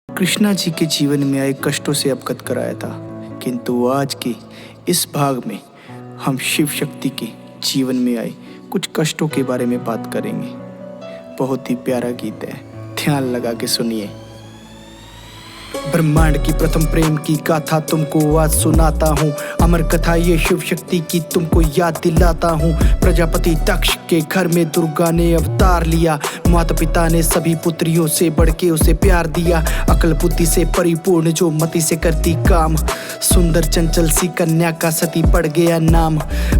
कृष्णा जी के जीवन में आए कष्टों से अवगत कराया था, किंतु आज के इस भाग में हम शिव शक्ति के जीवन में आए कुछ कष्टों के बारे में बात करेंगे। बहुत ही प्यारा गीत है, ध्यान लगा के सुनिए। ब्रह्मांड की प्रथम प्रेम की गाथा तुमको आज सुनाता हूँ, अमर कथा ये शिव शक्ति की तुमको याद दिलाता हूँ। प्रजापति दक्ष के घर में दुर्गा ने अवतार लिया, माता पिता ने सभी पुत्रियों से बढ़ के उसे प्यार दिया। अकल बुद्धि से परिपूर्ण जो मति से करती काम, सुंदर चंचल सी कन्या का सती पड़ गया नाम।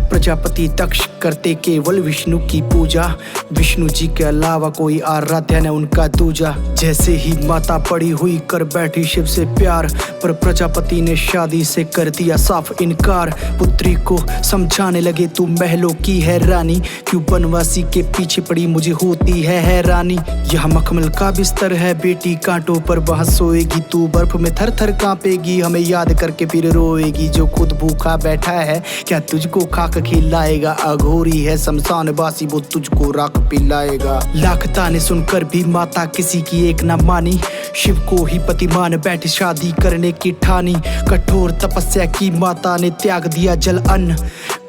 प्रजापति दक्ष करते केवल विष्णु की पूजा, विष्णु जी के अलावा कोई आराध्य न उनका दूजा। जैसे ही माता पड़ी हुई कर बैठी शिव से प्यार, पर प्रजापति ने शादी से कर दिया साफ इनकार। पुत्री को समझाने लगे तू महलों की है रानी, क्यों बनवासी के पीछे पड़ी मुझे होती है हैरानी। यह मखमल का बिस्तर है बेटी कांटों पर वहाँ सोएगी तू, बर्फ में थर थर कांपेगी हमें याद करके फिर रोएगी। जो खुद भूखा बैठा है क्या तुझको खाक खिलाएगा, अघोरी है शमशान वासी वो तुझको राख पिलाएगा। लाख ताने सुनकर भी माता किसी की एक न मानी, शिव को ही पति मान बैठी शादी करने की ठानी। कठोर तपस्या की माता ने त्याग दिया जल अन्न,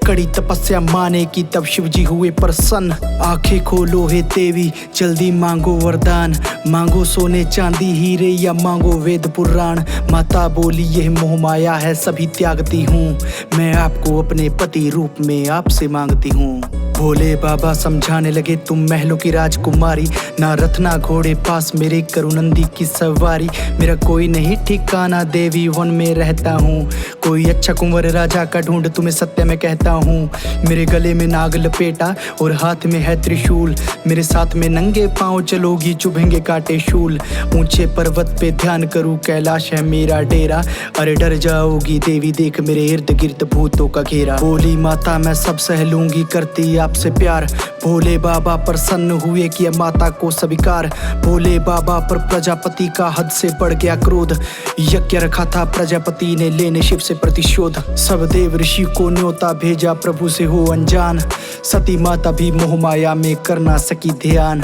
कड़ी तपस्या माने की तब शिव जी हुए प्रसन्न। आंखें खोलो हे देवी जल्दी मांगो वरदान, मांगो सोने चांदी हीरे या मांगो वेद पुराण। माता बोली यह मोह माया है सभी त्यागती हूँ, मैं आपको अपने पति रूप में आपसे मांगती हूँ। भोले बाबा समझाने लगे तुम महलों की राजकुमारी, ना रथ ना घोड़े पास मेरे करुनंदी की सवारी। मेरा कोई नहीं ठिकाना देवी वन में रहता हूँ, कोई अच्छा कुंवर राजा का ढूंढ तुम्हें सत्य में कहता हूँ। मेरे गले में नाग लपेटा और हाथ में है त्रिशूल, मेरे साथ में नंगे पाँव चलोगी चुभेंगे कांटे शूल। ऊंचे पर्वत पे ध्यान करूँ कैलाश है मेरा डेरा, अरे डर जाओगी देवी देख मेरे इर्द गिर्द भूतों का घेरा। बोली माता मैं सब सह लूंगी करती आपसे प्यार, भोले बाबा प्रसन्न हुए किया माता को स्वीकार। भोले बाबा पर प्रजापति का हद से बढ़ गया क्रोध, यज्ञ रखा था प्रजापति ने लेने शिव से प्रतिशोध। सब देव ऋषि को न्योता भेजा प्रभु से हो अनजान, सती माता भी मोह माया में कर ना सकी ध्यान।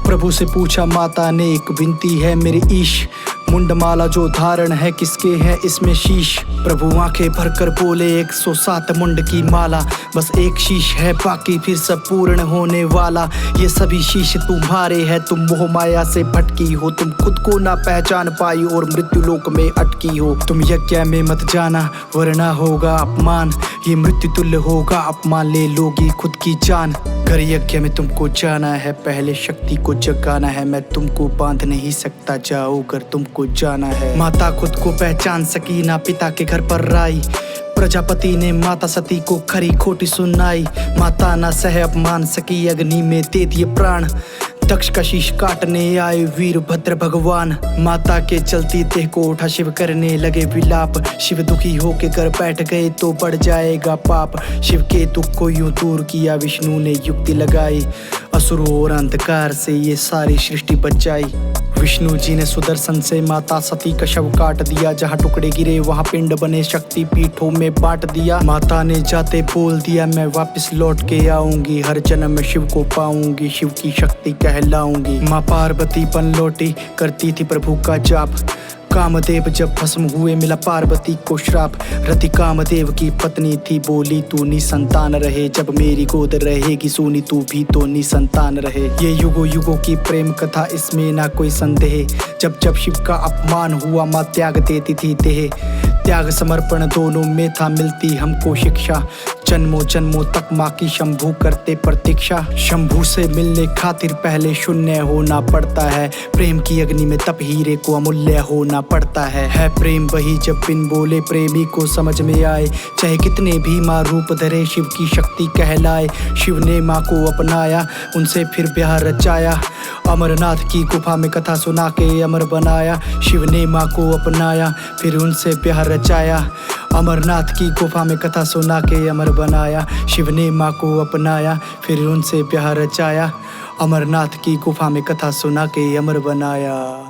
प्रभु से पूछा माता ने एक विनती है मेरे ईश, मुंडमाला जो धारण है किसके है इसमें शीश। प्रभु आंखें भरकर बोले 107 मुंड की माला, बस एक शीश है बाकी फिर सब पूर्ण होने वाला। ये सभी शीश तुम्हारे हैं, तुम मोह माया से भटकी हो, तुम खुद को ना पहचान पाई और मृत्यु लोक में अटकी हो। तुम यज्ञ में मत जाना वरना होगा अपमान, ये मृत्यु तुल्य होगा अपमान ले लोगी खुद की जान। घर यज्ञ में तुमको जाना है पहले शक्ति को जगाना है, मैं तुमको बांध नहीं सकता जाओ घर तुमको जाना है। माता खुद को पहचान सकी ना पिता के घर पर राई, प्रजापति ने माता सती को खरी खोटी सुनाई। माता ना सह अपमान सकी अग्नि में दे दिए प्राण, दक्ष का शीश काटने आए वीरभद्र भगवान। माता के चलती देह को उठा शिव करने लगे विलाप, शिव दुखी होके घर बैठ गए तो बढ़ जाएगा पाप। शिव के दुख को यूं दूर किया विष्णु ने युक्ति लगाई, असुरों और अंधकार से ये सारी सृष्टि बचाई। विष्णु जी ने सुदर्शन से माता सती का शव काट दिया, जहाँ टुकड़े गिरे वहाँ पिंड बने शक्ति पीठों में बांट दिया। माता ने जाते बोल दिया मैं वापस लौट के आऊंगी, हर जन्म में शिव को पाऊंगी, शिव की शक्ति कहलाऊंगी। माँ पार्वती बन लौटी करती थी प्रभु का जाप, कामदेव जब भस्म हुए मिला पार्वती को श्राप। रति कामदेव की पत्नी थी बोली तू निसंतान रहे, जब मेरी गोद रहेगी सोनी तू भी तो निसंतान रहे। ये युगों युगों की प्रेम कथा इसमें ना कोई संदेह, जब जब शिव का अपमान हुआ माँ त्याग देती थी देह। त्याग समर्पण दोनों में था मिलती हमको शिक्षा, जन्मों जन्मों तक माँ की शंभू करते प्रतीक्षा। शंभू से मिलने खातिर पहले शून्य होना पड़ता है, प्रेम की अग्नि में तप हीरे को अमूल्य होना पड़ता है। प्रेम वही जब बिन बोले प्रेमी को समझ में आए, चाहे कितने भी माँ रूप धरे शिव की शक्ति कहलाए। शिव ने माँ को अपनाया उनसे फिर ब्याह रचाया, अमरनाथ की गुफा में कथा सुना के अमर बनाया। शिव ने माँ को अपनाया फिर उनसे ब्याह रचाया, अमरनाथ की गुफा में कथा सुना के अमर बनाया। शिव ने माँ को अपनाया फिर उनसे ब्याह रचाया, अमरनाथ की गुफा में कथा सुना के अमर बनाया।